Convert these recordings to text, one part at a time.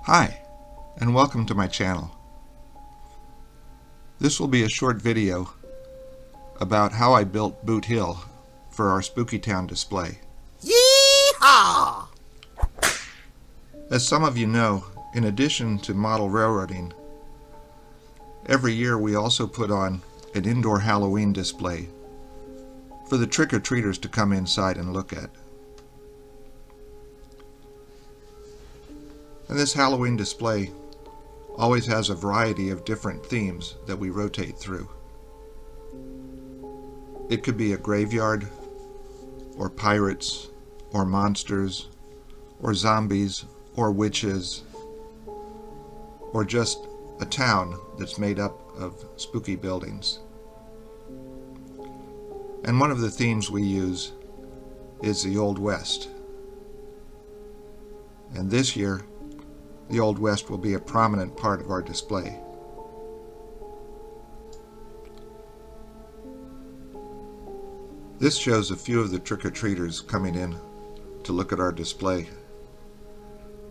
Hi, and welcome to my channel. This will be a short video about how I built Boot Hill for our Spooky Town display. Yee-haw! As some of you know, in addition to model railroading, every year we also put on an indoor Halloween display for the trick-or-treaters to come inside and look at. And this Halloween display always has a variety of different themes that we rotate through. It could be a graveyard, or pirates, or monsters, or zombies, or witches, or just a town that's made up of spooky buildings. And one of the themes we use is the Old West. And this year, the Old West will be a prominent part of our display. This shows a few of the trick-or-treaters coming in to look at our display.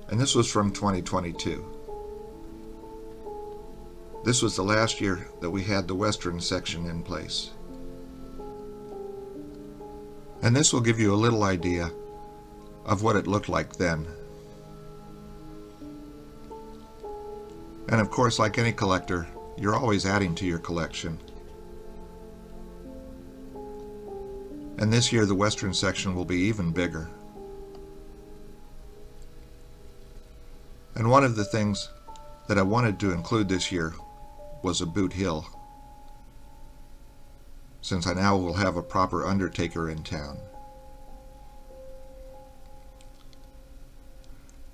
And this was from 2022. This was the last year that we had the Western section in place. And this will give you a little idea of what it looked like then. And of course, like any collector, you're always adding to your collection. And this year the Western section will be even bigger. And one of the things that I wanted to include this year was a Boot Hill, since I now will have a proper undertaker in town.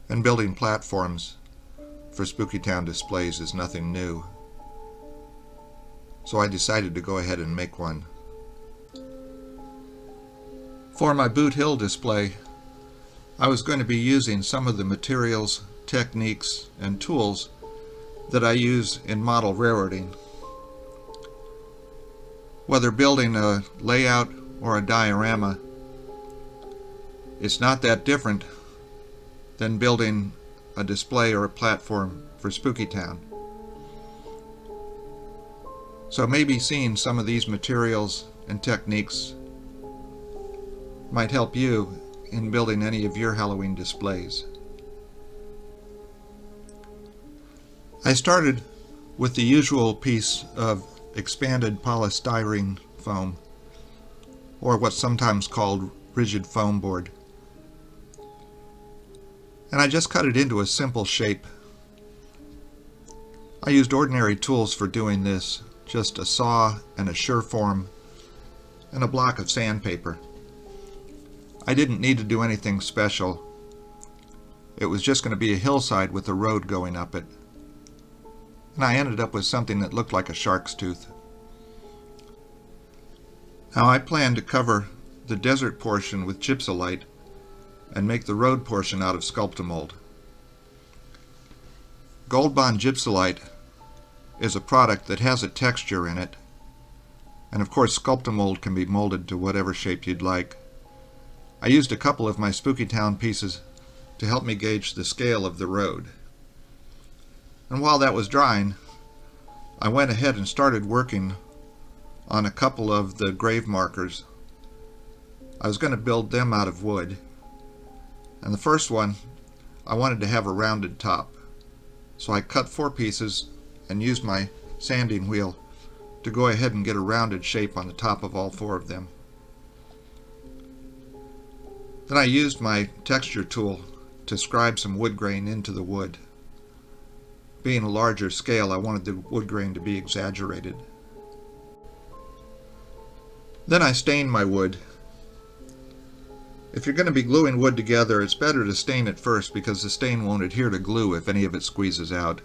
And building platforms for Spooky Town displays is nothing new, so I decided to go ahead and make one. For my Boot Hill display, I was going to be using some of the materials, techniques, and tools that I use in model railroading. Whether building a layout or a diorama, it's not that different than building a display or a platform for Spooky Town. So maybe seeing some of these materials and techniques might help you in building any of your Halloween displays. I started with the usual piece of expanded polystyrene foam, or what's sometimes called rigid foam board. And I just cut it into a simple shape. I used ordinary tools for doing this, just a saw and a Surform and a block of sandpaper. I didn't need to do anything special. It was just going to be a hillside with a road going up it. And I ended up with something that looked like a shark's tooth. Now I plan to cover the desert portion with gypsylite and make the road portion out of Sculptamold. Gold Bond Gypsylite is a product that has a texture in it, and of course Sculptamold can be molded to whatever shape you'd like. I used a couple of my Spooky Town pieces to help me gauge the scale of the road. And while that was drying, I went ahead and started working on a couple of the grave markers. I was going to build them out of wood. And the first one, I wanted to have a rounded top. So I cut 4 pieces and used my sanding wheel to go ahead and get a rounded shape on the top of all 4 of them. Then I used my texture tool to scribe some wood grain into the wood. Being a larger scale, I wanted the wood grain to be exaggerated. Then I stained my wood. If you're going to be gluing wood together, it's better to stain it first because the stain won't adhere to glue if any of it squeezes out.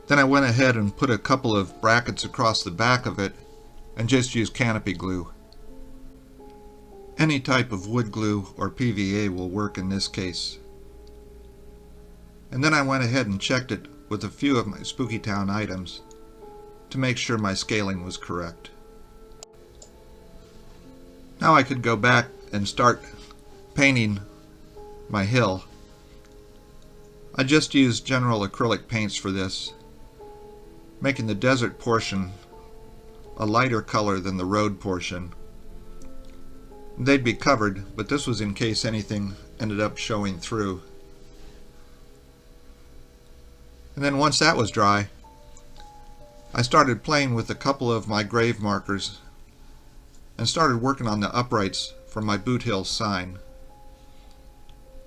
Then I went ahead and put a couple of brackets across the back of it and just used canopy glue. Any type of wood glue or PVA will work in this case. And then I went ahead and checked it with a few of my Spooky Town items to make sure my scaling was correct. Now I could go back and start painting my hill. I just used general acrylic paints for this, making the desert portion a lighter color than the road portion. They'd be covered, but this was in case anything ended up showing through. And then once that was dry, I started playing with a couple of my grave markers and started working on the uprights for my Boot Hill sign.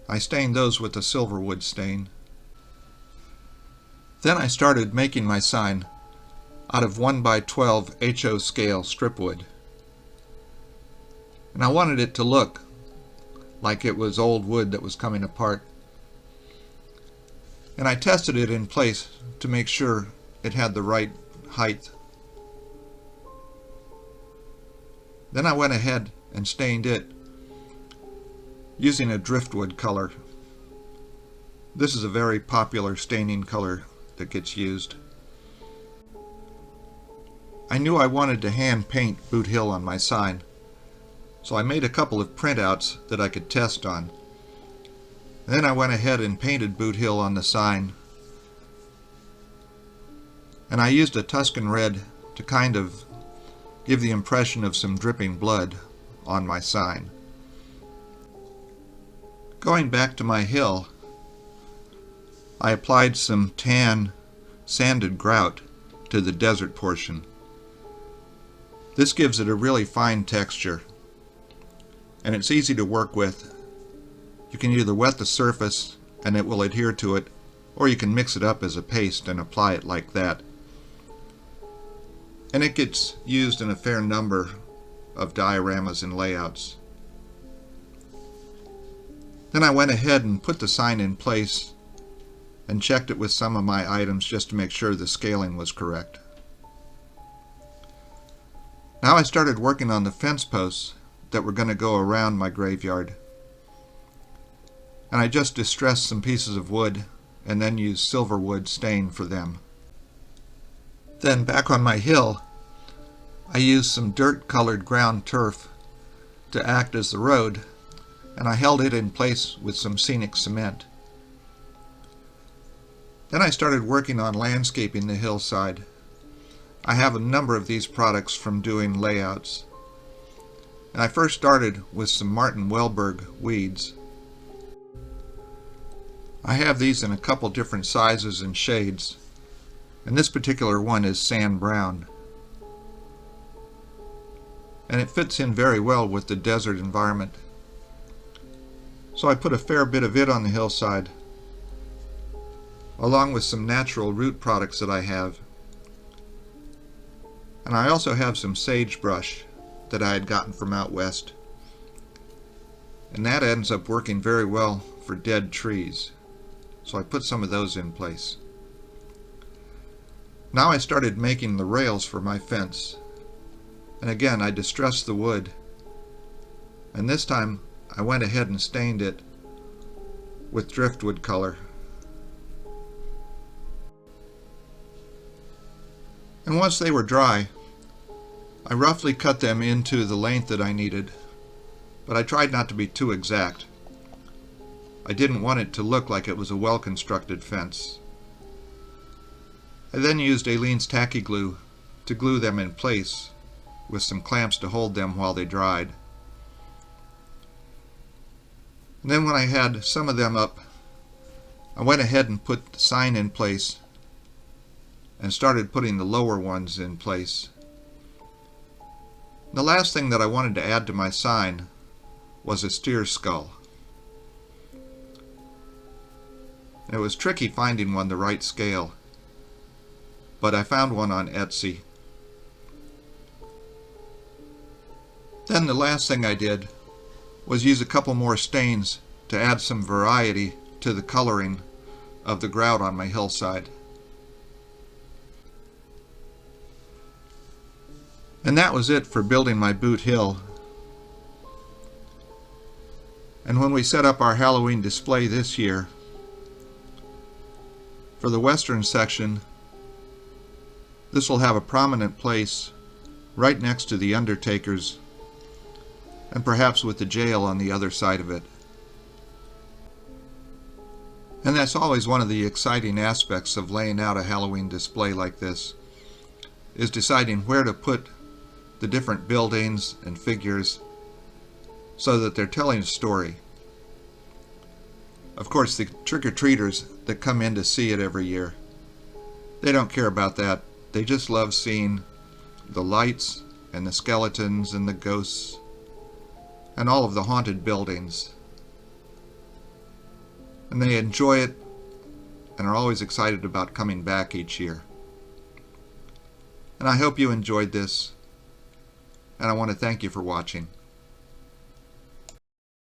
I stained those with a silverwood stain. Then I started making my sign out of 1x12 HO scale stripwood. And I wanted it to look like it was old wood that was coming apart. And I tested it in place to make sure it had the right height. Then I went ahead and stained it using a driftwood color. This is a very popular staining color that gets used. I knew I wanted to hand paint Boot Hill on my sign, so I made a couple of printouts that I could test on. Then I went ahead and painted Boot Hill on the sign, and I used a Tuscan red to kind of give the impression of some dripping blood on my sign. Going back to my hill, I applied some tan sanded grout to the desert portion. This gives it a really fine texture, and it's easy to work with. You can either wet the surface and it will adhere to it, or you can mix it up as a paste and apply it like that. And it gets used in a fair number of dioramas and layouts. Then I went ahead and put the sign in place and checked it with some of my items just to make sure the scaling was correct. Now I started working on the fence posts that were going to go around my graveyard. And I just distressed some pieces of wood and then used silver wood stain for them. Then back on my hill, I used some dirt-colored ground turf to act as the road, and I held it in place with some scenic cement. Then I started working on landscaping the hillside. I have a number of these products from doing layouts. And I first started with some Martin Welberg weeds. I have these in a couple different sizes and shades, and this particular one is sand brown. And it fits in very well with the desert environment. So I put a fair bit of it on the hillside, along with some natural root products that I have. And I also have some sagebrush that I had gotten from out west. And that ends up working very well for dead trees. So I put some of those in place. Now I started making the rails for my fence. And again, I distressed the wood. And this time I went ahead and stained it with driftwood color. And once they were dry, I roughly cut them into the length that I needed, but I tried not to be too exact. I didn't want it to look like it was a well-constructed fence. I then used Aleene's tacky glue to glue them in place with some clamps to hold them while they dried. And then when I had some of them up, I went ahead and put the sign in place and started putting the lower ones in place. The last thing that I wanted to add to my sign was a steer skull. It was tricky finding one the right scale, but I found one on Etsy. Then the last thing I did was use a couple more stains to add some variety to the coloring of the grout on my hillside. And that was it for building my Boot Hill. And when we set up our Halloween display this year, for the western section, this will have a prominent place right next to the Undertaker's, and perhaps with the jail on the other side of it. And that's always one of the exciting aspects of laying out a Halloween display like this, is deciding where to put the different buildings and figures so that they're telling a story. Of course, the trick-or-treaters that come in to see it every year, they don't care about that. They just love seeing the lights and the skeletons and the ghosts and all of the haunted buildings. And they enjoy it and are always excited about coming back each year. And I hope you enjoyed this, and I want to thank you for watching.